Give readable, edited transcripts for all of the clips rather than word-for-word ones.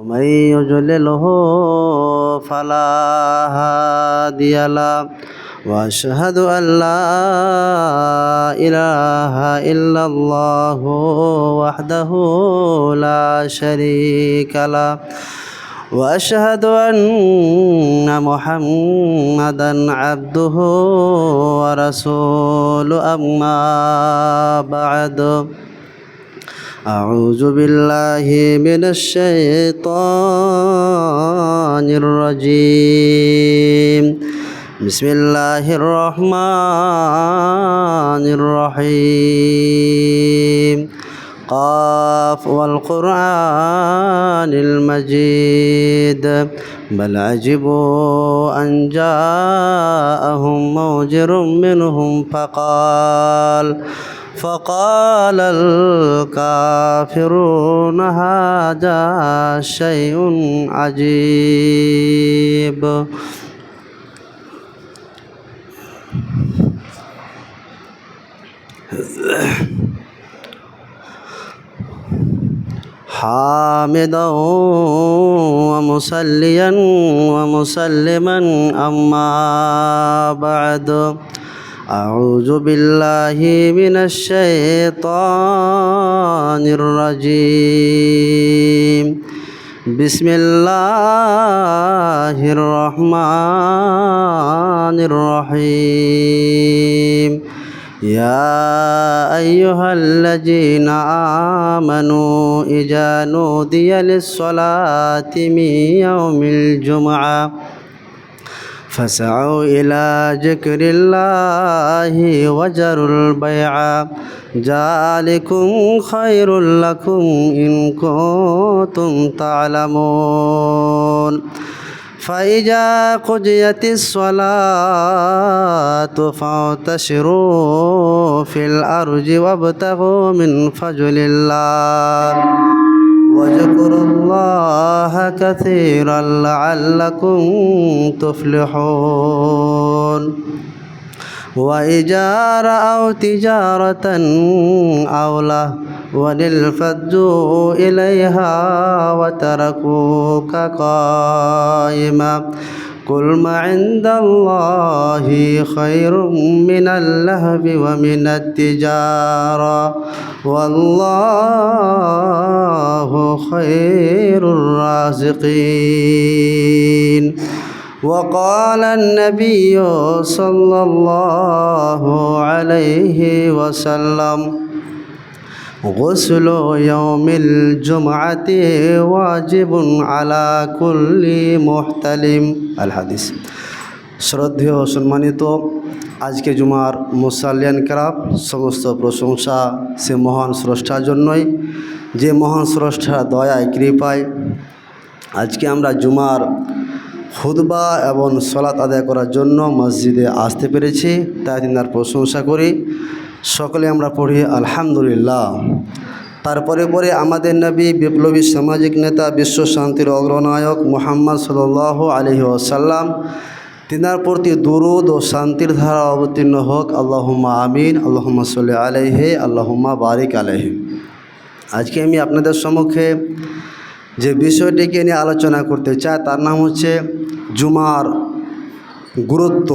ومن يضلله فلا هادي له وأشهد أن لا إله إلا الله وحده لا شريك له وأشهد أن محمدا عبده ورسوله أما بعد أعوذ بالله من الشيطان الرجيم بسم الله الرحمن الرحيم قاف والقرآن المجيد بل عجبوا أن جاءهم منذر منهم فقال الكافرون هذا شيء عجيب حامدا ومصليا ومسلما أما بعد أعوذ بالله من الشيطان الرجيم بسم الله الرحمن الرحيم يا أيها الذين آمنوا إذا نودي للصلاة من يوم الجمعة فاسعوا إلى ذكر الله وذروا البيع ذلكم خير لكم إن كنتم تعلمون فإذا قضيت الصلاة فانتشروا في الأرض وابتغوا من فضل الله واذكروا الله كثيرا لعلكم تفلحون وإذا رأوا تجارة أو لهوا انفضوا إليها وتركوك قائما قل ما عند الله خير من اللهو ومن التجارة والله خير الرازقين وقال النبي صلى الله عليه وسلم غسل يوم الجمعة واجب على كل محتلم الحديث শ্রদ্ধেয় সম্মানিত আজকে জুমার মুসাল্লিয়ান কেরাম সমস্ত প্রশংসা সে মহান স্রষ্টার জন্যই যে মহান স্রষ্টা দয়ায় কৃপায় আজকে আমরা জুমার খুতবা এবং সালাত আদায় করার জন্য মসজিদে আসতে পেরেছি তাই তিনার প্রশংসা করি সকলে আমরা পড়ি আলহামদুলিল্লাহ। তারপরে আমাদের নবী বিপ্লবী সামাজিক নেতা বিশ্ব শান্তির অগ্রনায়ক মুহাম্মদ সাল্লাল্লাহু আলাইহি ওয়াসাল্লাম তিনার প্রতি দুরূদ ও শান্তির ধারা অবতীর্ণ হোক আল্লাহুম্মা আমিন আল্লাহুম্মা সাল্লি আলাইহি আল্লাহুম্মা বারিক আলাইহি। আজকে আমি আপনাদের সম্মুখে যে বিষয়টিকে নিয়ে আলোচনা করতে চাই তার নাম হচ্ছে জুমার গুরুত্ব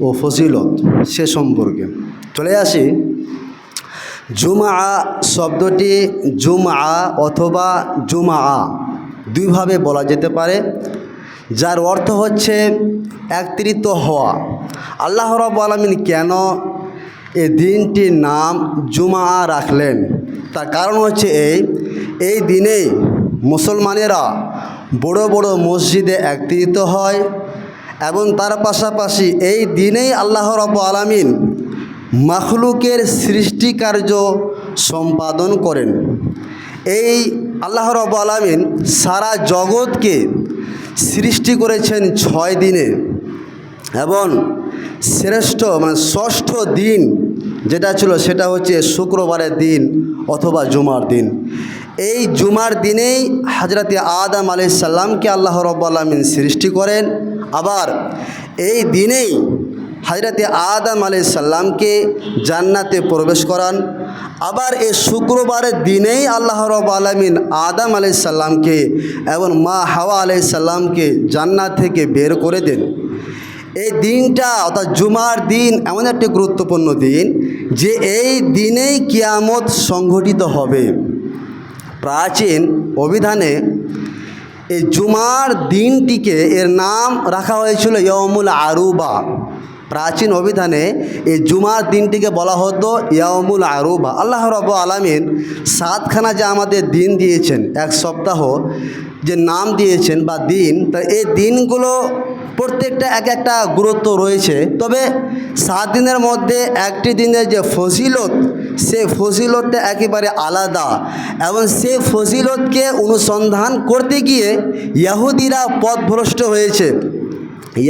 ও ফজিলত সে সম্পর্কে। চলে আসি, জুমা শব্দটি জুমা অথবা জুমা দুইভাবে বলা যেতে পারে, যার অর্থ হচ্ছে একত্রিত হওয়া। আল্লাহ রাব্বুল আলামিন কেন এই দিনটির নাম জুমা রাখলেন তার কারণ হচ্ছে এই দিনেই মুসলমানেরা বড় বড় মসজিদে একত্রিত হয় এবং তার পাশাপাশি এই দিনেই আল্লাহ রাব্বুল আলামিন মাখলুকের সৃষ্টিকার্য সম্পাদন করেন। এই আল্লাহ রাব্বুল আলামিন সারা জগৎকে সৃষ্টি করেছেন 6 দিনে এবং শ্রেষ্ঠ ষষ্ঠ দিন যেটা ছিল সেটা হচ্ছে শুক্রবারের দিন অথবা জুমার দিন। এই জুমার দিনেই হযরতে আদম আলাইহিস সালামকে আল্লাহ রাব্বুল আলামিন সৃষ্টি করেন। আবার এই দিনেই হযরতে আদম আলাইহিস সালামকে জান্নাতে প্রবেশ করান। আবার এই শুক্রবারের দিনেই আল্লাহ রাব্বুল আলামিন আদম আলাইহিস সালামকে এবং মা হাওয়া আলাইহিস সালামকে জান্নাত থেকে বের করে দেন। এই দিনটা অর্থাৎ জুমার দিন এমন একটি গুরুত্বপূর্ণ দিন যে এই দিনেই কিয়ামত সংঘটিত হবে। প্রাচীন অভিধানে এই জুমার দিনটিকে এর নাম রাখা হয়েছিল ইয়াউমুল আরুবা। প্রাচীন অভিধানে এই জুমার দিনটিকে বলা হতো ইয়াউমুল আরুবা। আল্লাহ রাব্বুল আলামিন সাতখানা যে আমাদের দিন দিয়েছেন, এক সপ্তাহ যে নাম দিয়েছেন বা দিন, তা এই দিনগুলো প্রত্যেকটা এক একটা গুরুত্ব রয়েছে। তবে 7 দিনের মধ্যে একটি দিনের যে ফজিলত, সে ফজিলতটা একেবারে আলাদা এবং সে ফজিলতকে অনুসন্ধান করতে গিয়ে ইহুদিরা পথভ্রষ্ট হয়েছে।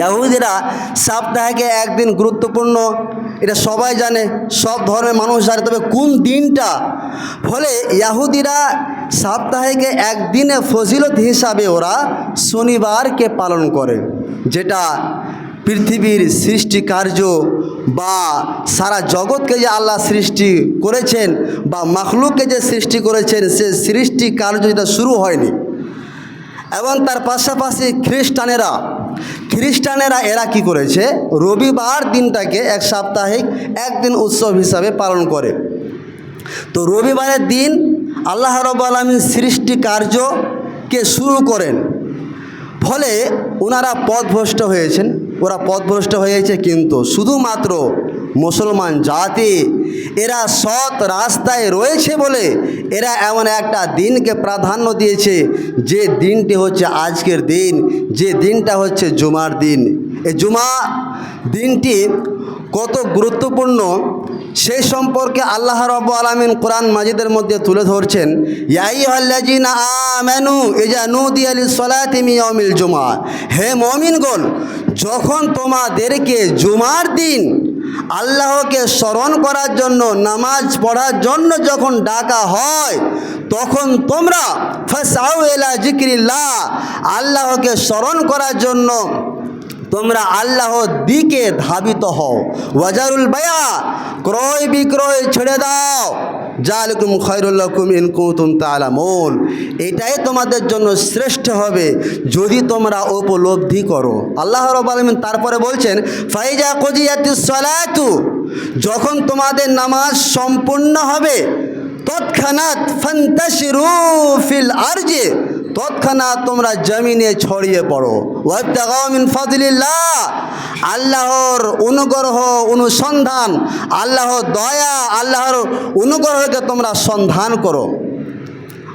ইহুদিরা সপ্তাহে একদিন গুরুত্বপূর্ণ, এটা সবাই জানে, সব ধর্মের মানুষ জানে, তবে কোন দিনটা? ফলে ইহুদিরা সপ্তাহে একদিনে ফজিলত হিসাবে ওরা শনিবারকে পালন করে, যেটা পৃথিবীর সৃষ্টি কার্য বা সারা জগৎকে যে আল্লাহ সৃষ্টি করেছেন বা মাখলুককে যে সৃষ্টি করেছেন, সে সৃষ্টি কার্য যেটা শুরু হয়নি। এবং তার পাশাপাশি খ্রিস্টানেরা এরা কি করেছে, রবিবার দিনটাকে এক সাপ্তাহিক একদিন উৎসব হিসাবে পালন করে। তো রবিবারের দিন আল্লাহ রাব্বুল আলামিন সৃষ্টি কার্যকে শুরু করেন। ফলে ওনারা পথভ্রষ্ট হয়েছেন, ওরা পথভ্রষ্ট হয়েছে। কিন্তু শুধুমাত্র মুসলমান জাতি এরা সৎ রাস্তায় রয়েছে বলে এরা এমন একটা দিনকে প্রাধান্য দিয়েছে, যে দিনটি হচ্ছে আজকের দিন, যে দিনটা হচ্ছে জুমার দিন। এই জুমা দিনটি কত গুরুত্বপূর্ণ সেই সম্পর্কে আল্লাহ রাব্বুল আলামিন কোরআন মাজিদের মধ্যে তুলে ধরছেন। ইয়া আইয়ুহাল্লাযীনা আমানু ইযা নুদিয়া লিস-সালাতি মিন ইয়াউমিল জুমআ, হে মুমিনগণ, যখন তোমাদেরকে জুমার দিন আল্লাহকে স্মরণ করার জন্য, নামাজ পড়ার জন্য যখন ডাকা হয়, তখন তোমরা ফাসআউ ইলা যিকরিল্লাহ, আল্লাহকে স্মরণ করার জন্য তোমরা আল্লাহর দিকে ধাবিত হও। ওয়াজারুল বায়া, ক্রয় বিক্রয় ছেড়ে দাও। যালিকুম খায়রুল লাকুম ইন কুনতুম তা'লামুন, এটাই তোমাদের জন্য শ্রেষ্ঠ হবে যদি তোমরা উপলব্ধি করো। আল্লাহ রাব্বুল আলামিন তারপরে বলছেন, ফাইজা কুজিয়াতিস সালাতু, যখন তোমাদের নামাজ সম্পূর্ণ হবে, তৎক্ষণাৎ ফান্তাশিরু ফিল আরজি, তৎক্ষণাৎ তোমরা জমিনে ছড়িয়ে পড়ো। ওয়াবতাগাউ মিন ফাদলিল্লাহ, আল্লাহর অনুগ্রহ অনুসন্ধান, আল্লাহর দয়া, আল্লাহর অনুগ্রহকে তোমরা সন্ধান করো।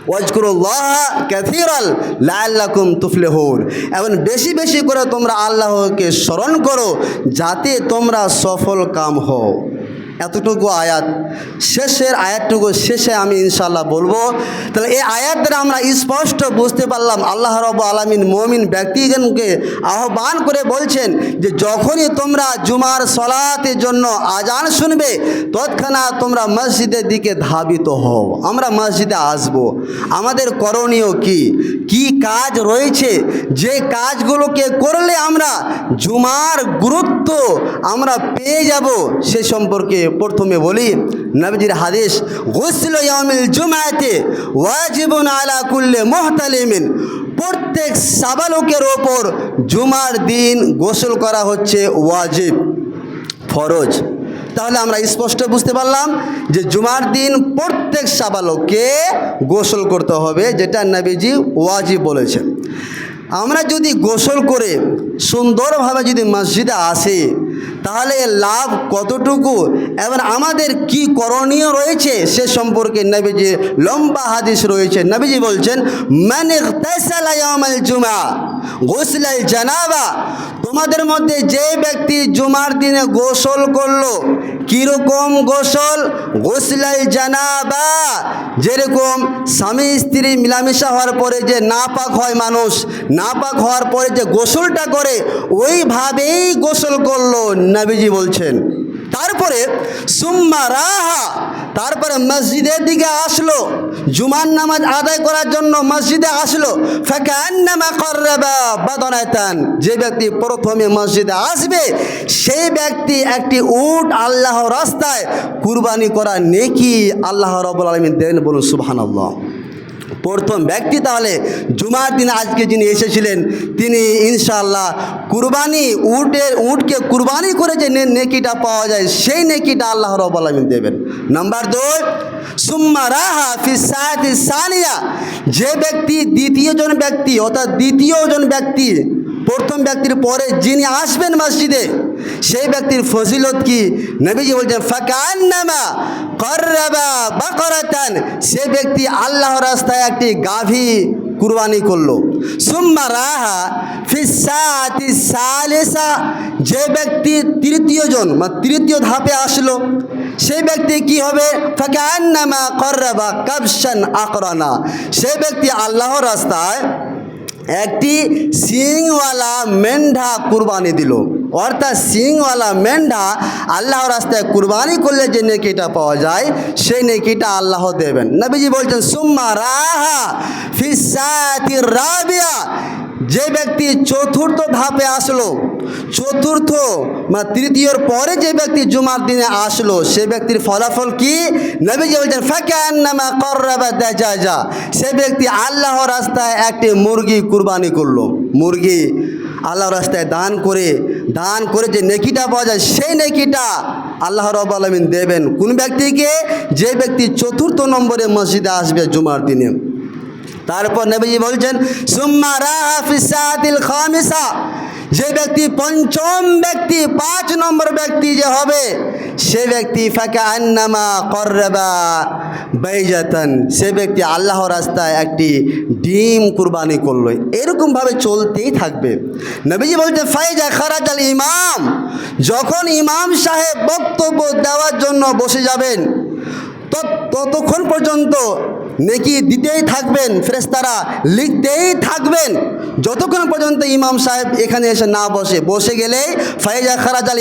ওয়াজকুরুল্লাহ কাসীরান লাআল্লাকুম তুফলিহুন, এবং বেশি বেশি করে তোমরা আল্লাহকে স্মরণ করো যাতে তোমরা সফল কাম হও। এতটুকু আয়াত, শেষের আয়াতটুকু শেষে আমি ইনশাআল্লাহ বলবো। তাহলে এই আয়াত দ্বারা আমরা স্পষ্ট বুঝতে পারলাম আল্লাহ রাব্বুল আলামিন মুমিন ব্যক্তিগণকে আহ্বান করে বলছেন যে যখনই তোমরা জুমার সালাতের জন্য আজান শুনবে, তৎক্ষণাৎ তোমরা মসজিদের দিকে ধাবিত হও। আমরা মসজিদে আসব, আমাদের করণীয় কি কাজ রয়েছে, যে কাজগুলোকে করলে আমরা জুমার গুরুত্ব আমরা পেয়ে যাব, সে সম্পর্কে প্রথমে বলি নবীজির হাদিস, গুসলু ইয়াউমিল জুমআতি ওয়াজিবুন আলা কুল্লি মুহতালিমিন, প্রত্যেক সাবালকের ওপর জুমার দিন গোসল করা হচ্ছে ওয়াজিব, ফরজ। তাহলে আমরা স্পষ্ট বুঝতে পারলাম যে জুমার দিন প্রত্যেক সাবালককে গোসল করতে হবে, যেটা নবীজি ওয়াজিব বলেছেন। আমরা যদি গোসল করে সুন্দরভাবে যদি মসজিদে আসি, তাহলে এর লাভ কতটুকু এবং আমাদের কি করণীয় রয়েছে সে সম্পর্কে নবীজি লম্বা হাদিস রয়েছে। নবীজি বলছেন, মান ইগতাসালা ইয়াউমাল জুমআ গুসলাল জানাবা, তোমাদের মধ্যে যে ব্যক্তি জুমার দিনে গোসল করলো, কীরকম গোসল? গুসলাল জানাবা, যেরকম স্বামী স্ত্রী মিলামেশা হওয়ার পরে যে নাপাক হয় মানুষ, নাপাক হওয়ার পরে যে গোসলটা করে, ওইভাবেই গোসল করলো, নবীজি বলছেন। তারপরে সুম্মা রাহা, তারপরে মসজিদের দিকে আসলো, জুমার নামাজ আদায় করার জন্য মসজিদে আসলো। ফাকান্নামা কাররাবা বাদানাতান, যে ব্যক্তি প্রথমে মসজিদে আসবে সেই ব্যক্তি একটি উট আল্লাহর রাস্তায় কুরবানি করা নেকি আল্লাহ রাব্বুল আলামিন দেন। বলুন সুবহানাল্লাহ। প্রথম ব্যক্তি তাহলে জুমার দিন আজকে যিনি এসেছিলেন তিনি ইনশাআল্লাহ কুরবানি, উটকে কুরবানি করে যে নেকিটা পাওয়া যায় সেই নেকিটা আল্লাহ রাব্বুল আলামিন দেবেন। নাম্বার 2, সুম্মা রাহা ফি সাআতি সানিয়া, যে ব্যক্তি দ্বিতীয়জন ব্যক্তি অর্থাৎ দ্বিতীয়জন ব্যক্তি প্রথম ব্যক্তির পরে যিনি আসবেন মসজিদে সেই ব্যক্তির ফজিলত কি? নবীজি বলছেন ফাকান্নামা কাররাবা বাকারাতান, সে ব্যক্তি আল্লাহর রাস্তায় একটি গাভী কুরবানি করলো। সুম্মা রাহা ফি সাআতি সালিসা, যে ব্যক্তি তৃতীয় ধাপে আসলো সেই ব্যক্তি কি হবে? ফাকান্নামা কাররাবা কাবশান আকরানা, সে ব্যক্তি আল্লাহর রাস্তায় একটি সিংওয়ালা মেন্ঢা কুরবানি দিল। অর্থাৎ সিংওয়ালা মেন্ঢা আল্লাহর রাস্তায় কুরবানি করলে যে নেকিটা পাওয়া যায় সেই নেকিটা আল্লাহ দেবেন। নবীজি বলছেন সুম্মা রাহা ফি সাআতি রাবিয়া, যে ব্যক্তি চতুর্থ ধাপে আসলো, তৃতীয়র পরে যে ব্যক্তি জুমার দিনে আসলো সে ব্যক্তির ফলাফল কি? নবীজি বলছেন ফাকান্নামা কাররাবা দাজাজা, সে ব্যক্তি আল্লাহর রাস্তায় একটি মুরগি কুরবানি করলো। মুরগি আল্লাহর রাস্তায় দান করে যে নেকিটা পাওয়া যায় সেই নেকিটা আল্লাহ রাব্বুল আলামিন দেবেন কোন ব্যক্তিকে? যে ব্যক্তি চতুর্থ নম্বরে মসজিদে আসবে জুমার দিনে। তারপর নবীজি বলছেন সুম্মা রাহা ফি সাআতিল খামিসা, যে ব্যক্তি পঞ্চম ব্যক্তি 5 নম্বর ব্যক্তি যে হবে সে ব্যক্তি ফাকান্নামা কাররাবা বাইজাতান, সে ব্যক্তি আল্লাহর রাস্তায় একটি ডিম কুরবানি করলো। এরকমভাবে চলতেই থাকবে। নবীজি বলছেন ফাইজা খারাজাল ইমাম, যখন ইমাম সাহেব বক্তব্য দেওয়ার জন্য বসে যাবেন ততক্ষণ পর্যন্ত নেকি দিতেই থাকবেন, ফেরেশতারা লিখতেই থাকবেন যতক্ষণ পর্যন্ত ইমাম সাহেব এখানে এসে না বসে গেলেই ফাইজা খারাজাল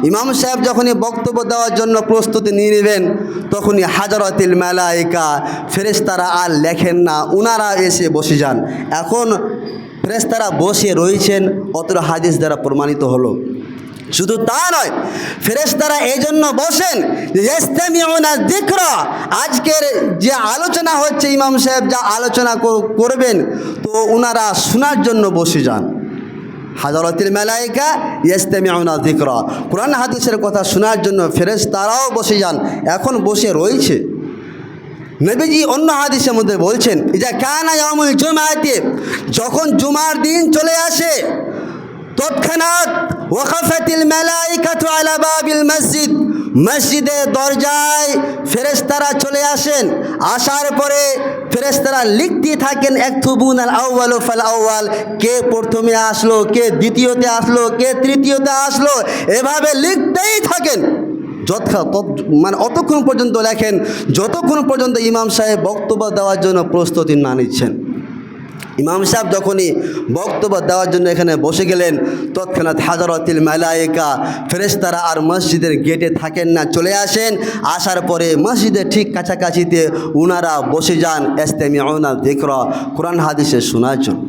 ইমাম সাহেব যখনই বক্তব্য দেওয়ার জন্য প্রস্তুতি নিয়ে নেবেন তখনই হাজারাতিল মালায়েকা, ফেরেশতারা আর লেখেন না, উনারা এসে বসে যান। এখন ফেরেশতারা বসে রয়েছেন, অতটা হাদিস দ্বারা প্রমাণিত হলো। শুধু তা নয়, ফেরেশতারা এই জন্য বসেন ইস্তামিউনা যিকরা, আজকের যে আলোচনা হচ্ছে ইমাম সাহেব যা আলোচনা করবেন তো ওনারা শোনার জন্য বসে যান। হাজারাতিল মালায়েকা ইস্তামিউনা যিকরা, কোরআন হাদিসের কথা শোনার জন্য ফেরেশতারাও বসে যান, এখন বসে রয়েছে। নবীজি অন্য হাদিসের মধ্যে বলছেন ইজা কানা ইয়াউমুল জুমআতি, যখন জুমার দিন চলে আসে তৎক্ষণাৎ ওয়াকাফাতিল মালাইকাতু আলা বাবিল মসজিদ, মসজিদের দরজায় ফেরেশতারা চলে আসেন। আসার পরে ফেরেশতারা লিখতে থাকেন একতুবুনাল আউয়ালু ফাল আউয়াল, কে প্রথমে আসলো, কে দ্বিতীয়তে আসলো, কে তৃতীয়তে আসলো, এভাবে লিখতেই থাকেন অতক্ষণ পর্যন্ত লেখেন যতক্ষণ পর্যন্ত ইমাম সাহেব বক্তব্য দেওয়ার জন্য প্রস্তুতি না নিচ্ছেন। ইমাম সাহেব যখনই বক্তব্য দেওয়ার জন্য এখানে বসে গেলেন তৎক্ষণাৎ হাজারাতিল মালায়েকা, ফেরেশতারা আর মসজিদের গেটে থাকেন না, চলে আসেন। আসার পরে মসজিদের ঠিক কাছাকাছিতে উনারা বসে যান ইস্তামিউনা যিকরা, কোরআন হাদিসে শোনার জন্য।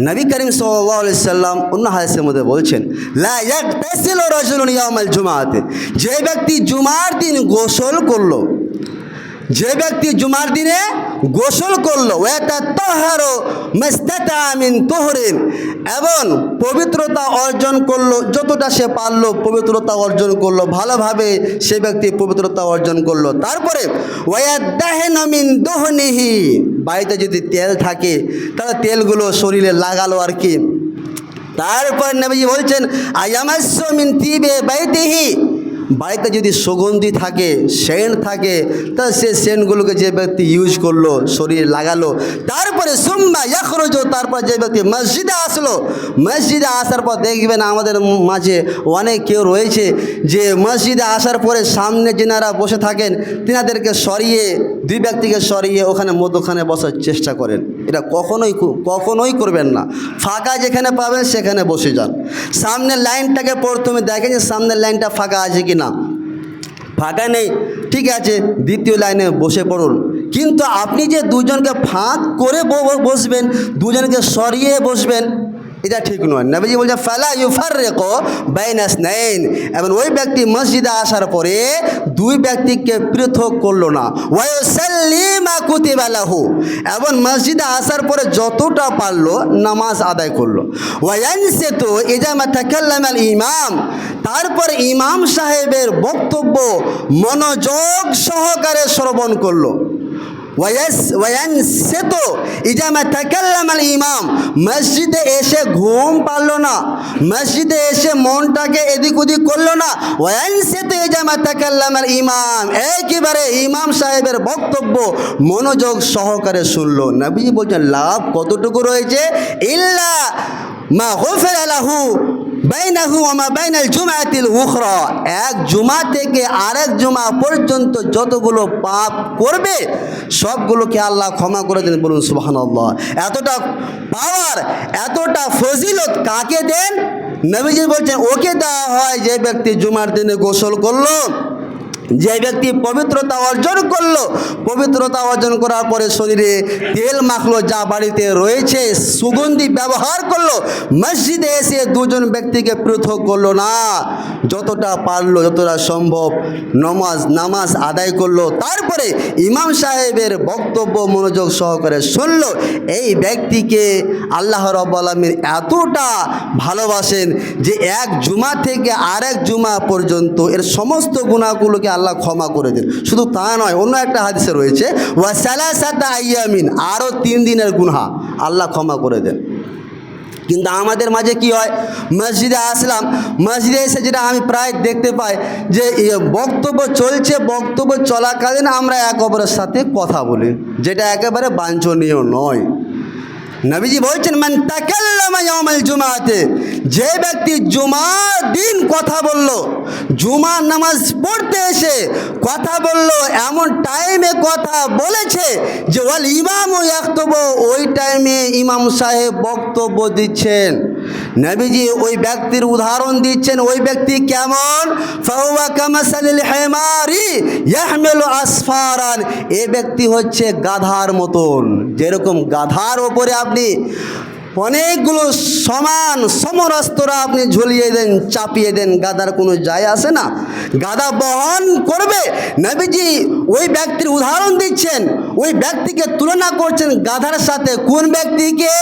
নবী করিম সাল্লাল্লাহু আলাইহি সাল্লাম অন্য হাদিসের মধ্যে বলছেন লা ইয়াগতাসিলু রাজুলুন ইয়াউমাল জুমআতি, যে ব্যক্তি জুমার দিন গোসল করলো, যে ব্যক্তি জুমার দিনে গোসল করলো ওয়াতাতাহারু মাস্তাতা মিন তুহরিন, এবং পবিত্রতা অর্জন করলো, যতটা সে পারলো পবিত্রতা অর্জন করলো, ভালোভাবে সে ব্যক্তি পবিত্রতা অর্জন করলো। তারপরে ওয়াদাহনু মিন দুহনিহি, বাড়িতে যদি তেল থাকে তাহলে তেলগুলো শরীরে লাগালো আর কি। তারপর নবী বলছেন আয়ামাসসু মিন তিবে বাইতিহি বাড়িতে যদি সুগন্ধি থাকে, সেন্ট থাকে, তা সে সেন্টগুলোকে যে ব্যক্তি ইউজ করলো, শরীরে লাগালো, তারপরে সুম্মা ইয়াখরুজু, তারপর যে ব্যক্তি মসজিদে আসলো, মসজিদে আসার পর দেখবেন আমাদের মাঝে অনেক কেউ রয়েছে যে মসজিদে আসার পরে সামনে যেনারা বসে থাকেন তিনাদেরকে সরিয়ে, দুই ব্যক্তিকে সরিয়ে ওখানে মধ্যখানে বসার চেষ্টা করেন। এটা কখনোই করবেন না। ফাঁকা যেখানে পাবেন সেখানে বসে যান। সামনের লাইনটাকে প্রথমে দেখেন যে সামনের লাইনটা ফাঁকা আছে কি না। ফাঁকা নেই, ঠিক আছে, দ্বিতীয় লাইনে বসে পড়ুন। কিন্তু আপনি যে দুজনকে ফাঁক করে বসবেন, দুজনকে সরিয়ে বসবেন, এটা ঠিক নয়। নবীজি বলছেন ফালা ইউফাররিকু বাইনা ইসনাইন, এবং ওই ব্যক্তি মসজিদে আসার পরে দুই ব্যক্তিকে পৃথক করলো না। ওয়া ইউসাল্লি মা কুতিবা লাহু, এবং মসজিদে আসার পরে যতটা পারলো নামাজ আদায় করলো। ওয়া ইয়ানসিতু ইজা মা তাকাল্লামা আল ইমাম, তারপর ইমাম সাহেবের বক্তব্য মনোযোগ সহকারে শ্রবণ করলো। ওয়ায়ানসিতু ইজা মা তাকাল্লামা আল ইমাম, মসজিদে এসে ঘুম পারলো না, মসজিদে এসে মনটাকে এদিক ওদিক করলো না। ওয়ায়ানসিতু ইজা মা তাকাল্লামা আল ইমাম, একেবারে ইমাম সাহেবের বক্তব্য মনোযোগ সহকারে শুনলো। নবীজি বলছেন লাভ কতটুকু রয়েছে, ইল্লা মা গুফিরা লাহু বাইনাহু ওয়া মা বাইনাল জুমআতিল উখরা, এক জুমা থেকে আরেক জুমা পর্যন্ত যতগুলো পাপ করবে সবগুলোকে আল্লাহ ক্ষমা করে দেন। বলুন সুবহানাল্লাহ। এতটা পাওয়ার, এতটা ফজিলত কাকে দেন? নবীজি বলছেন ওকে দেওয়া হয় যে ব্যক্তি জুমার দিনে গোসল করলো, যে ব্যক্তি পবিত্রতা অর্জন করলো, পবিত্রতা অর্জন করার পরে শরীরে তেল মাখলো, যা বাড়িতে রয়েছে সুগন্ধি ব্যবহার করলো, মসজিদে এসে দুজন ব্যক্তিকে পৃথক করলো না, যতটা পারলো যতটা সম্ভব নামাজ আদায় করলো, তারপরে ইমাম সাহেবের বক্তব্য মনোযোগ সহকারে শুনলো। এই ব্যক্তিকে আল্লাহ রাব্বুল আলামিন এতটা ভালোবাসেন যে এক জুমা থেকে আরেক জুমা পর্যন্ত এর সমস্ত গুনাহগুলোকে আল্লাহ ক্ষমা করে দেন। শুধু তা নয়, অন্য একটা হাদিসে রয়েছে ওয়া সালাসাতা আইয়ামিন, আরও 3 দিনের গুনাহ আল্লাহ ক্ষমা করে দেন। কিন্তু আমাদের মাঝে কি হয়, মসজিদে আসলাম, মসজিদে এসে যেটা আমি প্রায় দেখতে পাই যে বক্তব্য চলছে, বক্তব্য চলাকালীন আমরা এক অপরের সাথে কথা বলি, যেটা একেবারে বাঞ্ছনীয় নয়। নবীজি বলছেন মান তাকাল্লামা ইয়াউমাল জুমআতে, যে ব্যক্তি জুমার দিন কথা বলল, জুমার নামাজ পড়তে এসে কথা বলল, এমন টাইমে কথা বলেছে যে ওয়াল ইমামু ইয়াখতুবু, ওই টাইমে ইমাম সাহেব বক্তব্য দিচ্ছেন। নবীজি ওই ব্যক্তির উদাহরণ দিচ্ছেন, ওই ব্যক্তি কেমন, ফাহুয়া কামাসালিল হিমারি ইয়াহমিলু আসফারান, এ ব্যক্তি হচ্ছে গাধার মতন। যেরকম গাধার ওপরে আপনি অনেকগুলো সমরাস্ত্র আপনি ঝুলিয়ে দেন, চাপিয়ে দেন, গাধার কোনো যায় আসে না, গাধা বহন করবে। নবীজি ওই ব্যক্তির উদাহরণ দিচ্ছেন, ওই ব্যক্তিকে তুলনা করছেন গাধার সাথে। কোন ব্যক্তিকে?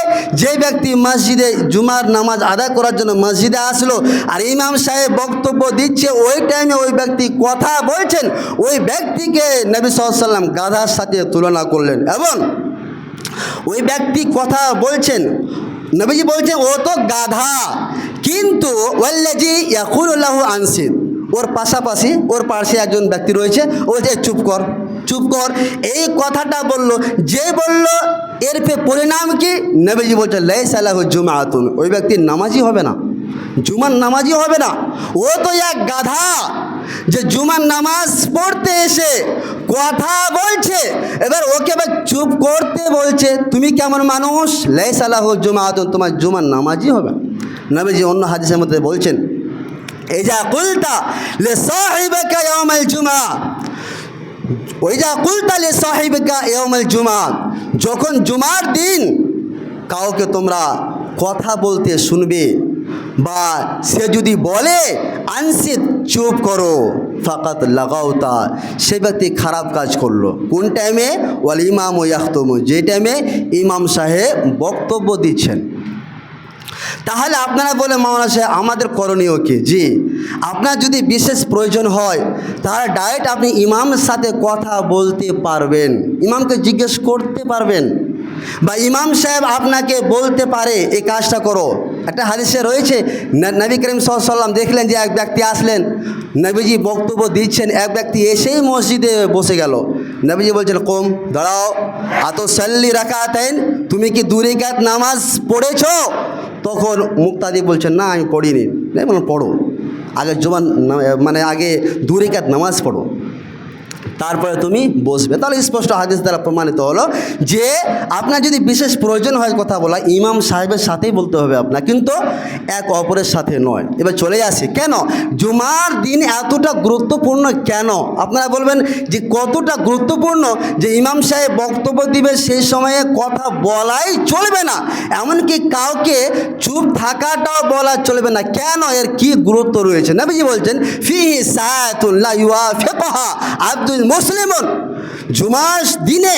যে ব্যক্তি মসজিদে জুমার নামাজ আদায় করার জন্য মসজিদে আসলো, আর ইমাম সাহেব বক্তব্য দিচ্ছে, ওই টাইমে ওই ব্যক্তি কথা বলছেন, ওই ব্যক্তিকে নবী সাল্লাল্লাহু আলাইহি ওয়াসাল্লাম গাধার সাথে তুলনা করলেন। এবং ওই ব্যক্তি কথা বলছেন, নবীজি বলছেন ও তো গাধা, কিন্তু ওয়াল্লাযী ইয়াকুলু লাহু আনসিত, ওর পাশাপাশি ওর পাশে একজন ব্যক্তি রয়েছে, ও যে চুপ কর চুপ কর, এই কথাটা বলল। যে বলল এর পরিণাম কি? নবীজি বলছেন লাইসা লাহু জুমআতুন, ওই ব্যক্তি নামাজি হবে না, জুমার নামাজি হবে না। ও তো এক গাধা যে জুমার নামাজ পড়তে এসে কথা বলছে, এবার ওকে এবার চুপ করতে বলছে। তুমি কেমন মানুষ? লাইসা লাহু জুমআতুন, তোমার জুমার নামাজি হবে। নবীজি অন্য হাদিসের মধ্যে বলছেন ইজা কুলতা লিসাহিবিকা ইয়াউমাল জুমআ, ওইজা কুলতা লিসাহিবিকা ইয়াউমাল জুমআ, যখন জুমার দিন কাউকে তোমরা কথা বলতে শুনবে, বা সে যদি বলে আনসিত, চুপ করো, ফাকাত লাগাউতা, সে ব্যক্তি খারাপ কাজ করলো। কোন টাইমে? ওয়াল ইমামু ইয়াখতুমু, যে টাইমে ইমাম সাহেব বক্তব্য দিচ্ছেন। তাহলে আপনারা বলে মাওলানা সাহেব আমাদের করণীয় কি? জি, আপনার যদি বিশেষ প্রয়োজন হয় তাহলে ডাইরেক্ট আপনি ইমামের সাথে কথা বলতে পারবেন, ইমামকে জিজ্ঞেস করতে পারবেন বা ইমাম সাহেব আপনাকে বলতে পারে এই কাজটা করো। একটা হাদিসে রয়েছে, নবী করিম সাল্লাল্লাহু আলাইহি ওয়াসাল্লাম দেখলেন যে এক ব্যক্তি আসলেন, নবীজি বক্তব্য দিচ্ছেন, এক ব্যক্তি এসেই মসজিদে বসে গেল। নবীজি বলছেন, কোম, দাঁড়াও, আতো সাল্লি রাকাতাইন, তুমি কি 2 রাকাত নামাজ পড়েছো? তখন মুক্তাদি বলছেন, না আমি পড়িনি। বলুন পড়ো, আগে মানে আগে 2 রাকাত নামাজ পড়ো, তারপরে তুমি বসবে। তাহলে স্পষ্ট হাদিস দ্বারা প্রমাণিত হলো যে আপনার যদি বিশেষ প্রয়োজন হয় কথা বলা, ইমাম সাহেবের সাথেই বলতে হবে আপনার, কিন্তু এক অপরের সাথে নয়। এবার চলে আসি, কেন জুমার দিন এতটা গুরুত্বপূর্ণ কেন? আপনারা বলবেন যে কতটা গুরুত্বপূর্ণ যে ইমাম সাহেব বক্তব্য দিবে সেই সময়ে কথা বলাই চলবে না, এমনকি কাউকে চুপ থাকাটাও বলা চলবে না। কেন? এর কি গুরুত্ব রয়েছে? নবীজি বলছেন, ফিহি সাআতুন লা ইউয়াফিকুহা আব্দুল মুসলিমুন, জুমার দিনে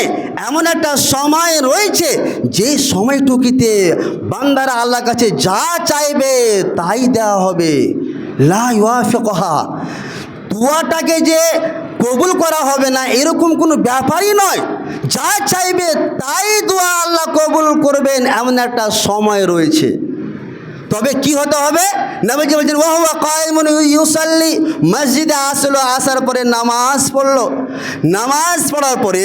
এমন একটা সময় রয়েছে যে সময়টুকুতে বান্দারা আল্লাহর কাছে যা চাইবে তাই দেওয়া হবে। লা ইউয়াফিকুহা, দোয়াটাকে যে কবুল করা হবে না এরকম কোনো ব্যাপারই নয়, যা চাইবে তাই দোয়া আল্লাহ কবুল করবেন, এমন একটা সময় রয়েছে। তবে কি হতে হবে? নবীজি বলছেন, ওয়া হুয়া কায়িমুন ইউসাল্লি, মসজিদে আসলো, আসার পরে নামাজ পড়লো, নামাজ পড়ার পরে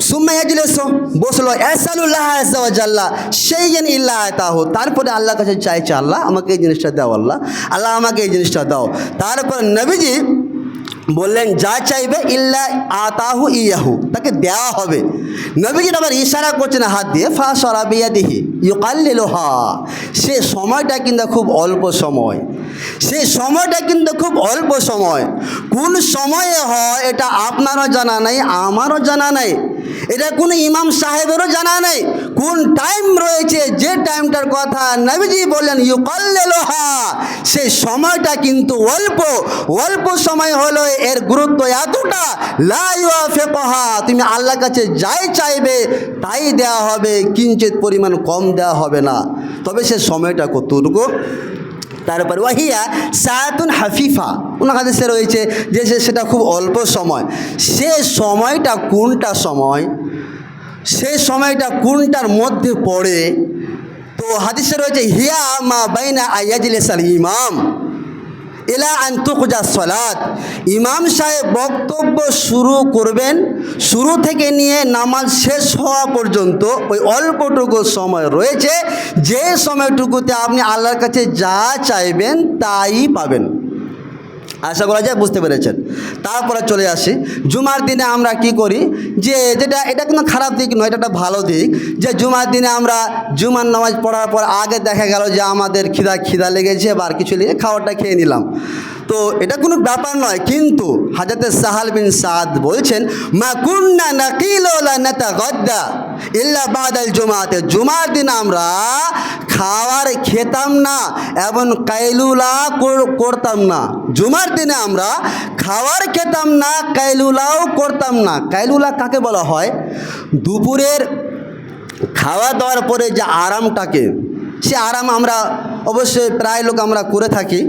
সুম্মা ইয়াজলিসু, বসলো, ইয়াসালুল্লাহ আযজা ওয়া জাল্লা শাইআন ইল্লা আতাহু, তারপরে আল্লাহর কাছে চাইছে, আল্লাহ আমাকে এই জিনিসটা দাও, আল্লাহ আমাকে এই জিনিসটা দাও। তারপর নবীজি বললেন, যা চাইবে ইল্লা আতাহু ইয়াহু, তাকে দেওয়া হবে। নবীজি আবার ইশারা করছেন হাত দিয়ে, ফাশারা বিয়াদিহি ইউকাল্লিলুহা, সে সময়টা কিন্তু খুব অল্প সময়, সে সময়টা কিন্তু খুব অল্প সময়। কোন সময়ে হয় এটা আপনারও জানা নাই, আমারও জানা নাই, এটা কোনো ইমাম সাহেবেরও জানা নেই। কোন টাইম রয়েছে, যে টাইমটার কথা নবীজি বললেন ইউকাল্লিলুহা, সেই সময়টা কিন্তু অল্প, অল্প সময় হলো এর গুরুত্ব এতটা, লা ইউয়াফিকুহা, তুমি আল্লাহর কাছে যাই চাইবে তাই দেওয়া হবে, কিঞ্চিত পরিমাণ কম দেওয়া হবে না। তবে সে সময়টা কতটুকু? তারপর ওয়াহিয়া সাআতুন হাফিফা, ওনার হাদিসে রয়েছে যে সেটা খুব অল্প সময়। সে সময়টা কোনটা সময়, সে সময়টা কোনটার মধ্যে পড়ে? তো হাদিসে রয়েছে, হিয়া মা বাইনা আয়াজলিসাল ইমাম ইলা আন তুকজা সালাত, ইমাম সাহেব বক্তব্য শুরু করবেন, শুরু থেকে নিয়ে নামাজ শেষ হওয়া পর্যন্ত ওই অল্পটুকু সময় রয়েছে, যে সময়টুকুতে আপনি আল্লাহর কাছে যা চাইবেন তাই পাবেন। আশা করা যায় বুঝতে পেরেছেন। তারপরে চলে আসি, জুমার দিনে আমরা কি করি, যে এটা কোনো খারাপ দিক নয়, এটা একটা ভালো দিক, যে জুমার দিনে আমরা জুমার নামাজ পড়ার পর আগে দেখা গেল যে আমাদের খিদা লেগেছে বা আর কিছু লেগে খাবারটা খেয়ে নিলাম, তো এটা কোনো ব্যাপার নয়। কিন্তু হযরতে সাহাল বিন সাদ বলছেন, মা কুন্না নাকিলু লা নাতাগাদ্দা ইল্লা বাদাল জুমাতে, জুমার দিন আমরা খাবার খেতাম না এবং কাইলুলা করতাম না। জুমার দিনে আমরা খাবার খেতাম না, কাইলুলাও করতাম না। কাইলুলা কাকে বলা হয়? দুপুরের খাওয়া দাওয়ার পরে যে আরামটাকে, সে আরাম আমরা অবশ্যই প্রায় লোক আমরা করে থাকি।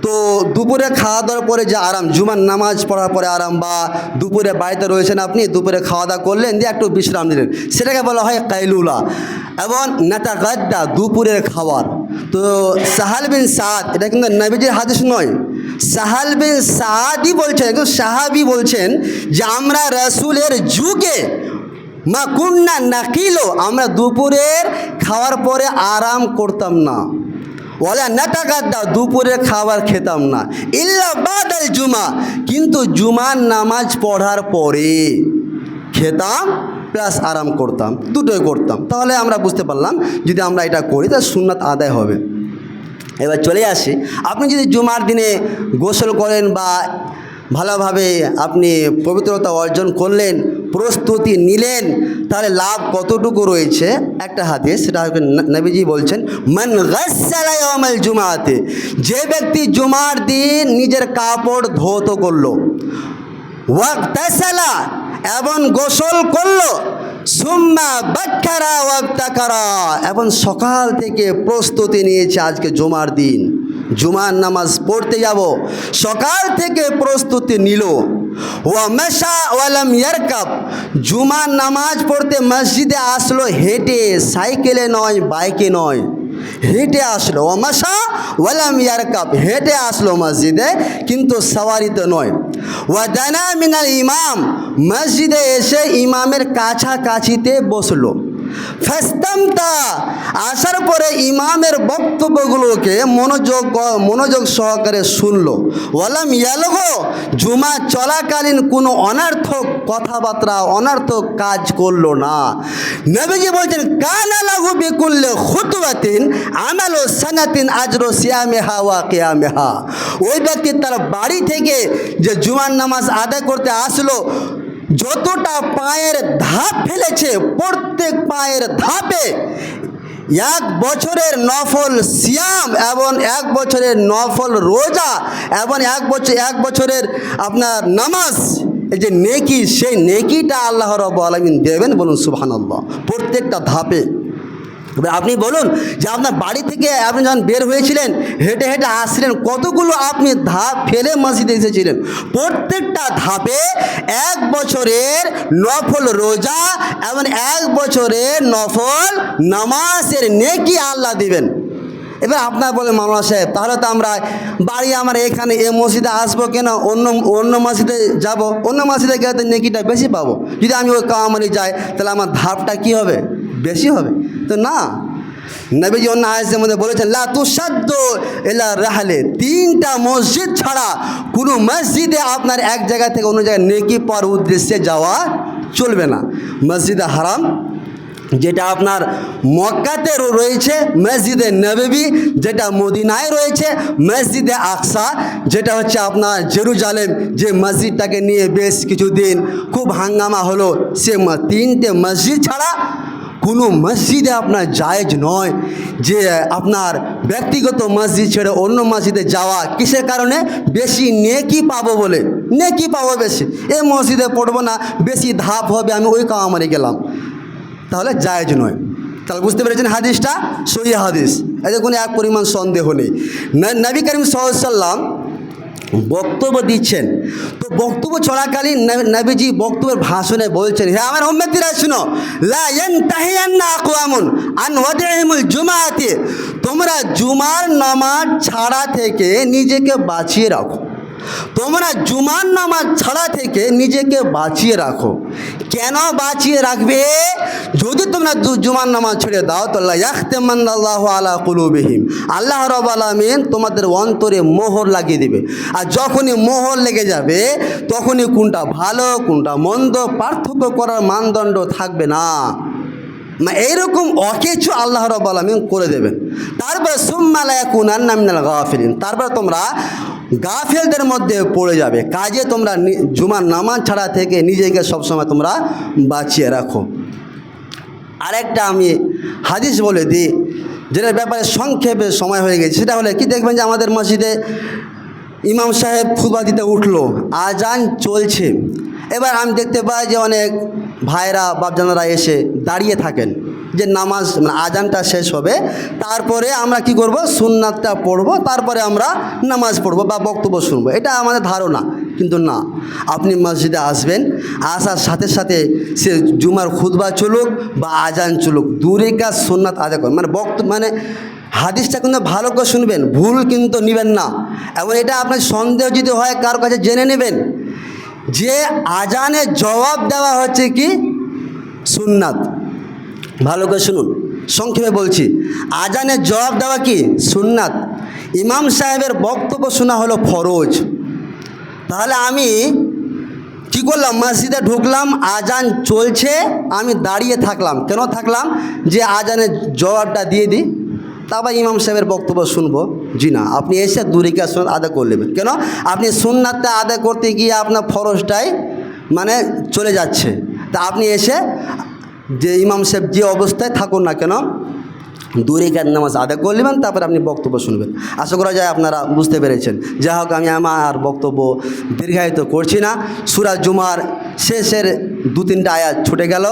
তো দুপুরে খাওয়া দাওয়ার পরে যে আরাম, জুমার নামাজ পড়ার পরে আরাম, বা দুপুরে বাড়িতে রয়েছেন আপনি, দুপুরে খাওয়া দাওয়া করলেন, দিয়ে একটু বিশ্রাম দিলেন, সেটাকে বলা হয় কাইলুলা। এবং নাতাগাদ্দা, দুপুরের খাবার। তো সাহাল বিন সাদ, এটা কিন্তু নবীজির হাদিস নয়, সাহাল বিন সাদই বলছেন, একজন সাহাবী বলছেন যে আমরা রাসূলের যুগে মা কুন্না নাকিলো, আমরা দুপুরের খাওয়ার পরে আরাম করতাম না, ওয়ালা নাতাগাদ্দা, দুপুরের খাবার খেতাম না, ইল্লা বাদাল জুমা, কিন্তু জুমার নামাজ পড়ার পরে খেতাম প্লাস আরাম করতাম, দুটোই করতাম। তাহলে আমরা বুঝতে পারলাম যদি আমরা এটা করি তাহলে সুন্নাত আদায় হবে। এবার চলে আসি, আপনি যদি জুমার দিনে গোসল করেন বা ভালোভাবে আপনি পবিত্রতা অর্জন করলেন, প্রস্তুতি নিলেন, তাহলে লাভ কতটুকু রয়েছে? একটা হাদিস, সেটা নবীজি বলছেন, মান গাসসালা ইয়াউমাল জুমাতে, যে ব্যক্তি জুমার দিন নিজের কাপড় ধৌত করলো, ওয়াগতাসালা, এবং গোসল করলো, সুম্মা বাক্কারা ওয়াবতাকারা, এবং সকাল থেকে প্রস্তুতি নিয়েছে আজকে জুমার দিন, জুমার নামাজ পড়তে যাব, সকাল থেকে প্রস্তুতি নিল। ওয়া মাশা ওয়ালাম ইয়ারকাব, জুমার নামাজ পড়তে মসজিদে আসলো হেঁটে, সাইকেলে নয়, বাইকে নয়, হেঁটে আসলো। ওয়া মাশা ওয়ালাম ইয়ারকাব, হেঁটে আসলো মসজিদে, কিন্তু সওয়ারিতে নয়। ওয়া দানা মিনাল ইমাম, মসজিদে এসে ইমামের কাছাকাছিতে বসলো। ফাস্তামতা, আসার পরে ইমামের বক্তব্যগুলোকে মনোযোগ সহকারে শুনলো। ওয়ালাম ইয়ালগো, জুমা চলাকালীন কোনো অনর্থক কথাবার্তা, অনর্থক কাজ করলো না। নবীজি বলছেন, কানা লাহু বিকুল্লি খুতওয়াতিন আমালু সানাতিন আজরু সিয়ামিহা ওয়া কিয়ামিহা। ওই ব্যক্তি তার বাড়ি থেকে যে জুমার নামাজ আদায় করতে আসলো, যতটা পায়ের ধাপ ফেলেছে, প্রত্যেক পায়ের ধাপে 1 বছরের নফল সিয়াম এবং 1 বছরের নফল রোজা এবং 1 বছরের আপনার নামাজ, এই যে নেকি, সেই নেকিটা আল্লাহ রাব্বুল আলামিন দেবেন। বলুন সুবহানাল্লাহ। প্রত্যেকটা ধাপে। আপনি বলুন যে আপনার বাড়ি থেকে আপনি যখন বের হয়েছিলেন, হেঁটে হেঁটে আসছিলেন, কতগুলো আপনি ধাপ ফেলে মসজিদে এসেছিলেন। প্রত্যেকটা ধাপে 1 বছরের নফল রোজা এবং 1 বছরের নফল নামাজের নেকি আল্লাহ দিবেন। এবার আপনার বলে, মাওলানা সাহেব, তাহলে তো আমরা বাড়ি আমার এখানে এ মসজিদে আসবো কেন, অন্য মসজিদে যাব, অন্য মসজিদে গেলে তো নেকিটা বেশি পাবো। যদি আমি ওই কামারি যাই, তাহলে আমার ধাপটা কি হবে, বেশি হবে। তো না, নবীজি অন্য হাদিসের মধ্যে বলেছেন, লা তুসাদ্দু ইলা রাহলে, 3টা মসজিদ ছাড়া কোনো মসজিদে আপনার এক জায়গা থেকে অন্য জায়গায় নেকি পাওয়ার উদ্দেশ্যে যাওয়া চলবে না। মসজিদে হারাম, যেটা আপনার মক্কাতে রয়েছে, মসজিদে নববী যেটা মদিনায় রয়েছে, মসজিদে আকসা যেটা হচ্ছে আপনার জেরুজালেম, যে মসজিদটাকে নিয়ে বেশ কিছুদিন খুব হাঙ্গামা হলো, সে 3টে মসজিদ ছাড়া কোনো মসজিদে আপনার জায়েজ নয় যে আপনার ব্যক্তিগত মসজিদ ছেড়ে অন্য মসজিদে যাওয়া। কিসের কারণে? বেশি নেকি পাবো বলে, নেকি পাবো বেশি, এই মসজিদে পড়বো না, বেশি ধাপ হবে, আমি ওই কামারে গেলাম, তাহলে জায়েজ নয়। তাহলে বুঝতে পেরেছেন হাদিসটা সহিহ হাদিস, এতে কোনো এক পরিমাণ সন্দেহ নেই। নবী করিম সাল্লাল্লাহু আলাইহি ওয়াসাল্লাম বক্তব্য দিচ্ছেন, তো বক্তব্য চলাকালীন নবীজি বক্তব্যের ভাষণে বলছেন, হে আমার উম্মতিরা শুনো, লা ইয়ানতাহিয়ান্না আকওয়ামুন আন ওয়াদিহিমুল জুমাআতি, তোমরা জুমার নামাজ ছাড়া থেকে নিজেকে বাঁচিয়ে রাখো। তোমরা জুমার নামাজ ছাড়া থেকে নিজেকে বাঁচিয়ে রাখো। কেন বাঁচিয়ে রাখবে? যদি তোমরা জুমার নামাজ ছেড়ে দাও, তো লা ইয়াখতামান্নাল্লাহু আলা কুলুবিহিম, আল্লাহ রাব্বুল আলামিন তোমাদের অন্তরে মোহর লাগিয়ে দেবে। আর যখনই মোহর লেগে যাবে, তখনই কোনটা ভালো কোনটা মন্দ পার্থক্য করার মানদণ্ড থাকবে না। এইরকম অকেছু আল্লাহ রাব্বুল আলামিন করে দেবেন। তারপরে সুম্মা লা ইয়াকুনান্না মিনাল গাফিলিন, তারপরে তোমরা গাফেলদের মধ্যে পড়ে যাবে। কাজে তোমরা জুমার নামাজ ছাড়া থেকে নিজেকে সবসময় তোমরা বাঁচিয়ে রাখো। আরেকটা আমি হাদিস বলে দিই, যেটার ব্যাপারে সংক্ষেপে সময় হয়ে গেছে। সেটা হলে কি, দেখবেন যে আমাদের মসজিদে ইমাম সাহেব খুতবা দিতে উঠলো, আজান চলছে। এবার আমি দেখতে পাই যে অনেক ভাইরা বাপজানারা এসে দাঁড়িয়ে থাকেন, যে নামাজ আজানটা শেষ হবে, তারপরে আমরা কি করব, সুন্নাতটা পড়ব, তারপরে আমরা নামাজ পড়ব বা বক্তব্য শুনবো। এটা আমাদের ধারণা, কিন্তু না, আপনি মসজিদে আসবেন, আসার সাথে সাথে সে জুমার খুতবা চলুক বা আজান চলুক, দূরে কাজ সুন্নাত আদায় করুন। মানে হাদিসটা কিন্তু ভালো করে শুনবেন, ভুল কিন্তু নেবেন না। এবং এটা আপনার সন্দেহ যদি হয় কারোর কাছে জেনে নেবেন যে আজানে জবাব দেওয়া হচ্ছে কি সুন্নাত। ভালো করে শুনুন, সংক্ষেপে বলছি, আজানের জবাব দেওয়া কি সুন্নাত, ইমাম সাহেবের বক্তব্য শোনা হলো ফরজ। তাহলে আমি কি করলাম, মসজিদে ঢুকলাম, আজান চলছে, আমি দাঁড়িয়ে থাকলাম। কেন থাকলাম? যে আজানের জবাবটা দিয়ে দিই, তারপর ইমাম সাহেবের বক্তব্য শুনবো? জি না, আপনি এসে দুরিকা সুন্নাত আদায় করে নেবেন। কেন? আপনি সুন্নাতটা আদায় করতে গিয়ে আপনার ফরজটাই মানে চলে যাচ্ছে। তা আপনি এসে যে ইমাম সাহেব যে অবস্থায় থাকুন না কেন, দুরিকাত নামাজ আদায় করে নেবেন, তারপর আপনি বক্তব্য শুনবেন। আশা করা যায় আপনারা বুঝতে পেরেছেন। যাই হোক, আমি আমার বক্তব্য দীর্ঘায়িত করছি না। সূরা জুমার শেষের 2-3টা আয়াত ছুটে গেল,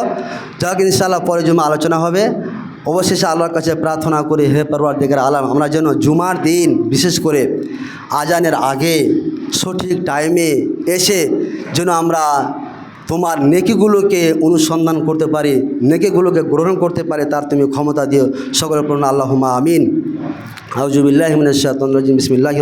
যাই হোক ইনশাআল্লাহ পরে জুমা আলোচনা হবে। অবশেষে আল্লাহর কাছে প্রার্থনা করি, হে পরওয়ারদিগার আলম, আমরা যেন জুমার দিন বিশেষ করে আজানের আগে সঠিক টাইমে এসে যেন আমরা তোমার নেকিগুলোকে অনুসন্ধান করতে পারি, নেকিগুলোকে গ্রহণ করতে পারি, তার তুমি ক্ষমতা দিও। সকলের পূর্ণ আল্লাহুম্মা আমিন। আউযু বিল্লাহি মিনাশ শাইতানির রাজিম। বিসমিল্লাহির